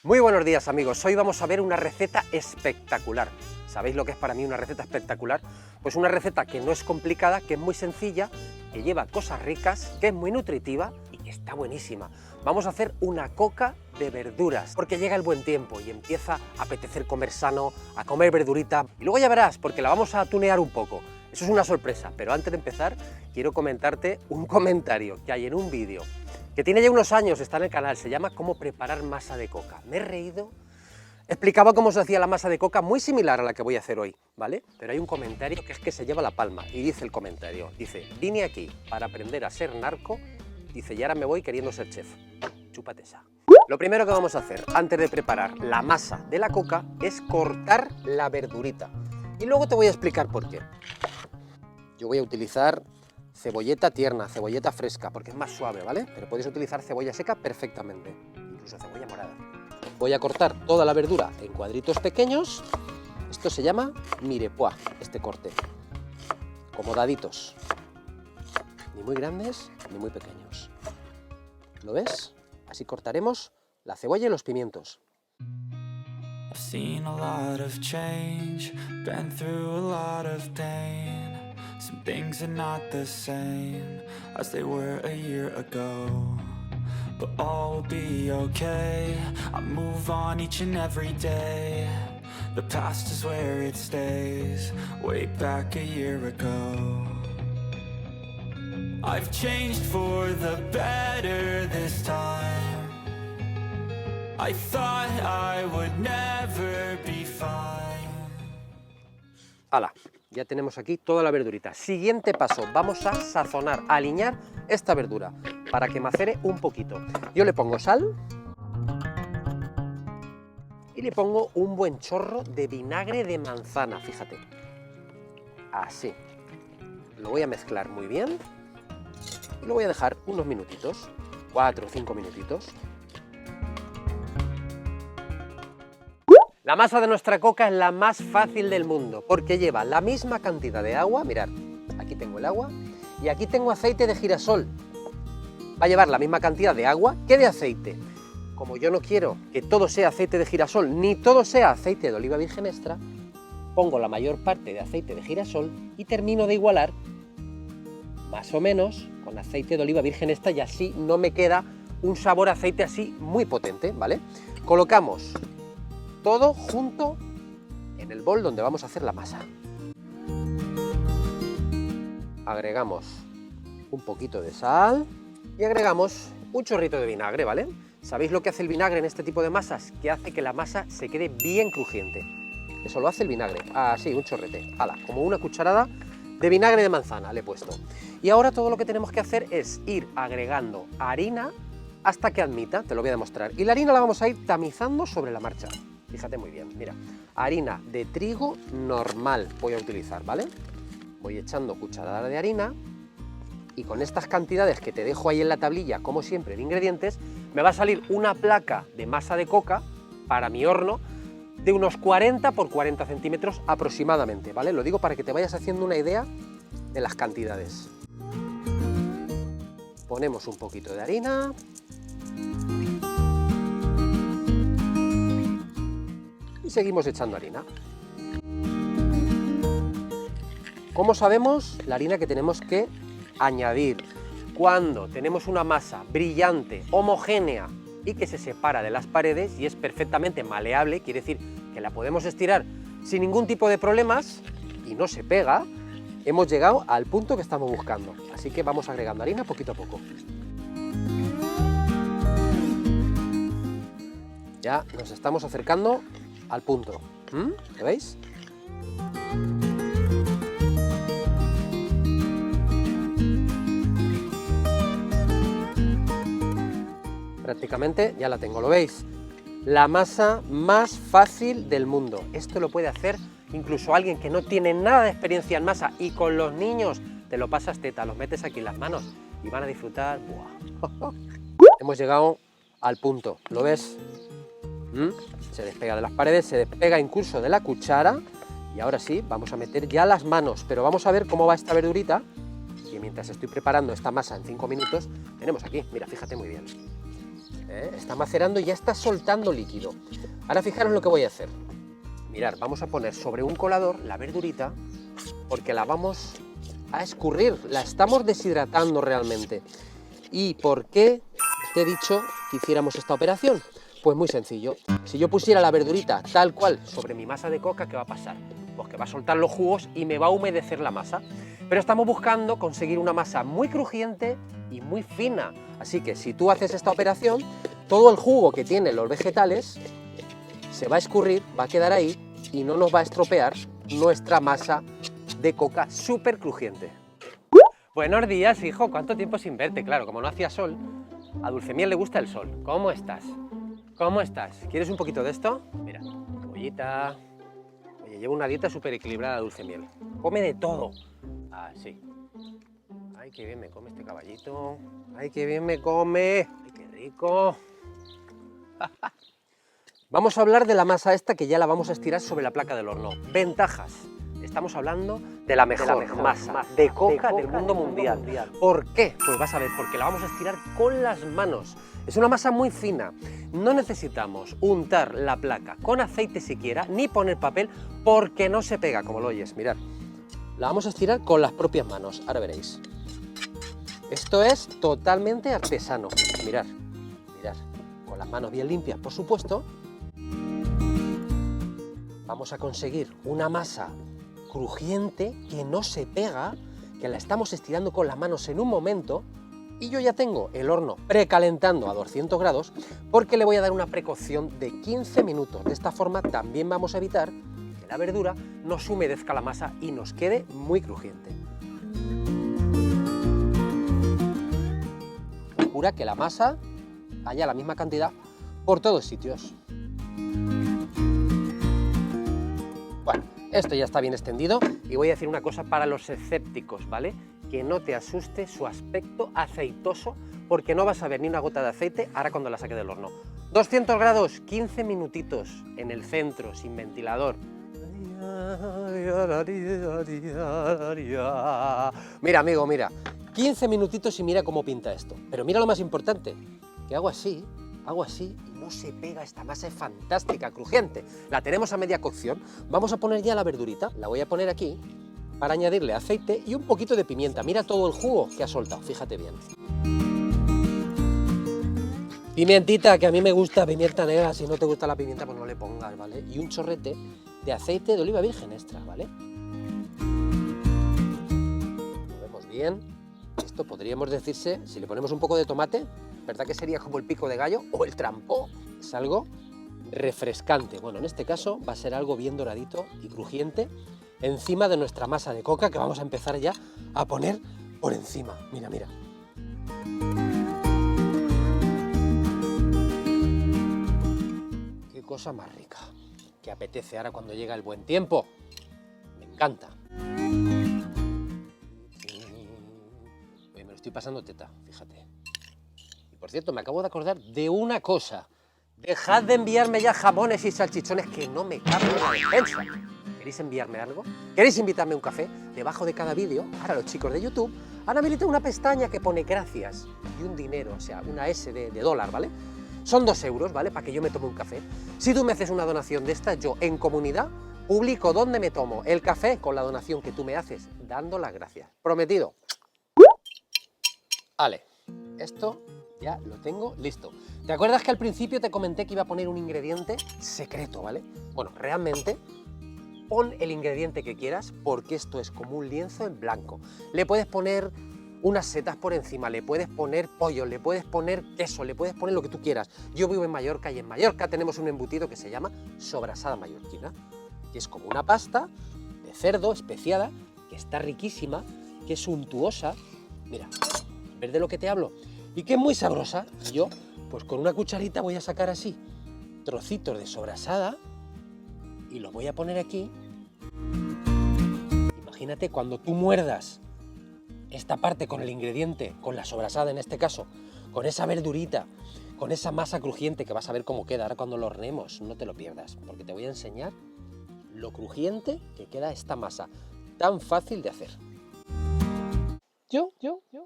Muy buenos días amigos, hoy vamos a ver una receta espectacular. ¿Sabéis lo que es para mí una receta espectacular? Pues una receta que no es complicada, que es muy sencilla, que lleva cosas ricas, que es muy nutritiva y que está buenísima. Vamos a hacer una coca de verduras, porque llega el buen tiempo y empieza a apetecer comer sano, a comer verdurita. Y luego ya verás, porque la vamos a tunear un poco. Eso es una sorpresa, pero antes de empezar quiero comentarte un comentario que hay en un vídeo que tiene ya unos años, está en el canal, se llama Cómo preparar masa de coca. Me he reído, explicaba cómo se hacía la masa de coca, muy similar a la que voy a hacer hoy, ¿vale? Pero hay un comentario que es que se lleva la palma, y dice el comentario, dice, vine aquí para aprender a ser narco, dice, y ahora me voy queriendo ser chef. Chúpate esa. Lo primero que vamos a hacer, antes de preparar la masa de la coca, es cortar la verdurita. Y luego te voy a explicar por qué. Yo voy a utilizar cebolleta tierna, cebolleta fresca, porque es más suave, ¿vale? Pero podéis utilizar cebolla seca perfectamente, incluso cebolla morada. Voy a cortar toda la verdura en cuadritos pequeños. Esto se llama mirepoix, este corte. Como daditos. Ni muy grandes, ni muy pequeños. ¿Lo ves? Así cortaremos la cebolla y los pimientos. I've seen a lot of change, been through a lot of pain. Some things are not the same as they were a year ago, but all will be okay. I move on each and every day. The past is where it stays, way back a year ago. I've changed for the better this time. I thought I would never be fine. ¡Hala! Ya tenemos aquí toda la verdurita. Siguiente paso, vamos a sazonar, a aliñar esta verdura para que macere un poquito. Yo le pongo sal y le pongo un buen chorro de vinagre de manzana, fíjate. Así. Lo voy a mezclar muy bien y lo voy a dejar unos minutitos, 4 o 5 minutitos. La masa de nuestra coca es la más fácil del mundo porque lleva la misma cantidad de agua, mirad, aquí tengo el agua y aquí tengo aceite de girasol. Va a llevar la misma cantidad de agua que de aceite. Como yo no quiero que todo sea aceite de girasol ni todo sea aceite de oliva virgen extra, pongo la mayor parte de aceite de girasol y termino de igualar más o menos con aceite de oliva virgen extra y así no me queda un sabor a aceite así muy potente, ¿vale? Colocamos todo junto en el bol donde vamos a hacer la masa. Agregamos un poquito de sal y agregamos un chorrito de vinagre, ¿vale? ¿Sabéis lo que hace el vinagre en este tipo de masas? Que hace que la masa se quede bien crujiente. Eso lo hace el vinagre. Así, un chorrete. ¡Hala! Como una cucharada de vinagre de manzana le he puesto. Y ahora todo lo que tenemos que hacer es ir agregando harina hasta que admita, te lo voy a demostrar. Y la harina la vamos a ir tamizando sobre la marcha. Fíjate muy bien, mira, harina de trigo normal voy a utilizar, ¿vale? Voy echando cucharada de harina y con estas cantidades que te dejo ahí en la tablilla, como siempre, de ingredientes, me va a salir una placa de masa de coca para mi horno de unos 40 por 40 centímetros aproximadamente, ¿vale? Lo digo para que te vayas haciendo una idea de las cantidades. Ponemos un poquito de harina. Y seguimos echando harina. ¿Cómo sabemos la harina que tenemos que añadir? Cuando tenemos una masa brillante, homogénea y que se separa de las paredes y es perfectamente maleable, quiere decir que la podemos estirar sin ningún tipo de problemas y no se pega, hemos llegado al punto que estamos buscando. Así que vamos agregando harina poquito a poco. Ya nos estamos acercando al punto. ¿Lo veis? Prácticamente ya la tengo, ¿lo veis? La masa más fácil del mundo. Esto lo puede hacer incluso alguien que no tiene nada de experiencia en masa y con los niños te lo pasas teta, los metes aquí en las manos y van a disfrutar. ¡Buah! Hemos llegado al punto, ¿lo ves? Se despega de las paredes, se despega incluso de la cuchara y ahora sí, vamos a meter ya las manos, pero vamos a ver cómo va esta verdurita, que mientras estoy preparando esta masa en 5 minutos, tenemos aquí, mira, fíjate muy bien. Está macerando y ya está soltando líquido. Ahora fijaros lo que voy a hacer. Mirad, vamos a poner sobre un colador la verdurita porque la vamos a escurrir, la estamos deshidratando realmente. ¿Y por qué te he dicho que hiciéramos esta operación? Pues muy sencillo. Si yo pusiera la verdurita tal cual sobre mi masa de coca, ¿qué va a pasar? Pues que va a soltar los jugos y me va a humedecer la masa. Pero estamos buscando conseguir una masa muy crujiente y muy fina. Así que si tú haces esta operación, todo el jugo que tienen los vegetales se va a escurrir, va a quedar ahí y no nos va a estropear nuestra masa de coca súper crujiente. Buenos días, hijo. ¿Cuánto tiempo sin verte? Claro, como no hacía sol, a Dulcemiel le gusta el sol. ¿Cómo estás? ¿Cómo estás? ¿Quieres un poquito de esto? Mira, cebollita. Oye, llevo una dieta súper equilibrada, Dulcemiel. Come de todo. Así. Ay, qué bien me come este caballito. Ay, qué bien me come. Ay, qué rico. Vamos a hablar de la masa esta que ya la vamos a estirar sobre la placa del horno. Ventajas. Estamos hablando de la mejor masa de coca del mundo mundial. ¿Por qué? Pues vas a ver, porque la vamos a estirar con las manos. Es una masa muy fina. No necesitamos untar la placa con aceite siquiera, ni poner papel, porque no se pega, como lo oyes. Mirad, la vamos a estirar con las propias manos. Ahora veréis. Esto es totalmente artesano. Mirad, mirad. Con las manos bien limpias, por supuesto. Vamos a conseguir una masa crujiente que no se pega, que la estamos estirando con las manos en un momento, y yo ya tengo el horno precalentando a 200 grados porque le voy a dar una precocción de 15 minutos. De esta forma también vamos a evitar que la verdura nos humedezca la masa y nos quede muy crujiente. Procura que la masa haya la misma cantidad por todos sitios. Bueno, esto ya está bien extendido y voy a decir una cosa para los escépticos, ¿vale? Que no te asuste su aspecto aceitoso porque no vas a ver ni una gota de aceite ahora cuando la saque del horno. 200 grados, 15 minutitos en el centro, sin ventilador. Mira, amigo, mira. 15 minutitos y mira cómo pinta esto. Pero mira lo más importante, que hago así y no se pega. Esta masa es fantástica, crujiente. La tenemos a media cocción. Vamos a poner ya la verdurita, la voy a poner aquí para añadirle aceite y un poquito de pimienta. Mira todo el jugo que ha soltado, fíjate bien. Pimientita, que a mí me gusta, pimienta negra. Si no te gusta la pimienta, pues no le pongas, ¿vale? Y un chorrete de aceite de oliva virgen extra, ¿vale? Lo vemos bien. Esto podríamos decirse, si le ponemos un poco de tomate, ¿verdad que sería como el pico de gallo o el trampó? Es algo refrescante. Bueno, en este caso va a ser algo bien doradito y crujiente encima de nuestra masa de coca que vamos a empezar ya a poner por encima. Mira, mira. Qué cosa más rica, que apetece ahora cuando llega el buen tiempo. Me encanta. Oye, me lo estoy pasando teta, fíjate. Y por cierto, me acabo de acordar de una cosa. Dejad de enviarme ya jamones y salchichones que no me caben en la despensa. ¿Queréis enviarme algo? ¿Queréis invitarme a un café? Debajo de cada vídeo, ahora los chicos de YouTube han habilitado una pestaña que pone gracias y un dinero, o sea, una S de dólar, ¿vale? Son 2 euros, ¿vale? Para que yo me tome un café. Si tú me haces una donación de esta, yo en comunidad publico dónde me tomo el café con la donación que tú me haces, dando las gracias. Prometido. Vale, esto ya lo tengo listo. ¿Te acuerdas que al principio te comenté que iba a poner un ingrediente secreto, ¿vale? Bueno, realmente pon el ingrediente que quieras porque esto es como un lienzo en blanco. Le puedes poner unas setas por encima, le puedes poner pollo, le puedes poner queso, le puedes poner lo que tú quieras. Yo vivo en Mallorca y en Mallorca tenemos un embutido que se llama sobrasada mallorquina, que es como una pasta de cerdo especiada, que está riquísima, que es untuosa. Mira, ¿ves de lo que te hablo? Y que es muy sabrosa. Y yo, pues con una cucharita voy a sacar así trocitos de sobrasada y los voy a poner aquí. Imagínate cuando tú muerdas esta parte con el ingrediente, con la sobrasada en este caso, con esa verdurita, con esa masa crujiente que vas a ver cómo queda ahora cuando lo horneemos. No te lo pierdas, porque te voy a enseñar lo crujiente que queda esta masa, tan fácil de hacer. Yo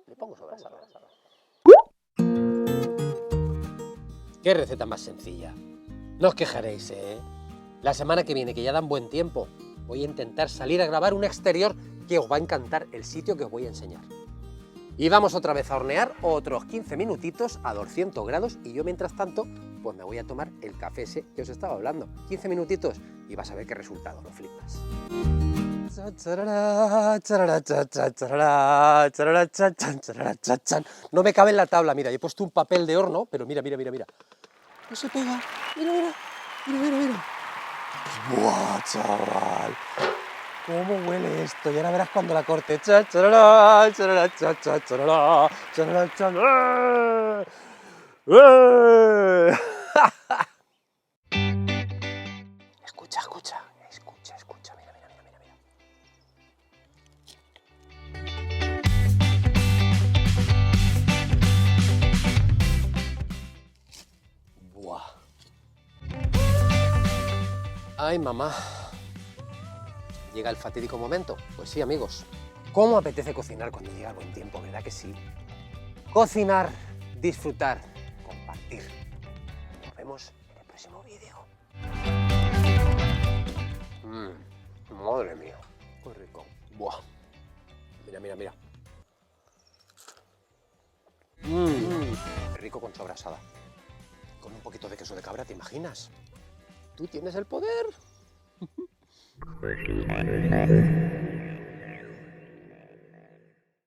le pongo sobrasada. qué receta más sencilla. No os quejaréis, ¿eh? La semana que viene, que ya dan buen tiempo, voy a intentar salir a grabar un exterior que os va a encantar el sitio que os voy a enseñar. Y vamos otra vez a hornear otros 15 minutitos a 200 grados y yo mientras tanto pues me voy a tomar el café ese que os estaba hablando. 15 minutitos y vas a ver qué resultado, lo flipas. No me cabe en la tabla, mira, he puesto un papel de horno, pero mira, mira, mira, mira. No se pega, mira, mira, mira, mira, mira. ¡Buah, chaval! ¿Cómo huele esto? Y ahora verás cuando la corte. Escucha, escucha, escucha, escucha. Mira, mira, mira, mira, mira. Buah. Ay, mamá. Llega el fatídico momento. Pues sí, amigos. ¿Cómo apetece cocinar cuando llega el buen tiempo? ¿Verdad que sí? Cocinar, disfrutar, compartir. Nos vemos en el próximo vídeo. Madre mía, qué rico. Buah. Mira, mira, mira. Qué rico con sobrasada. Con un poquito de queso de cabra, ¿te imaginas? Tú tienes el poder.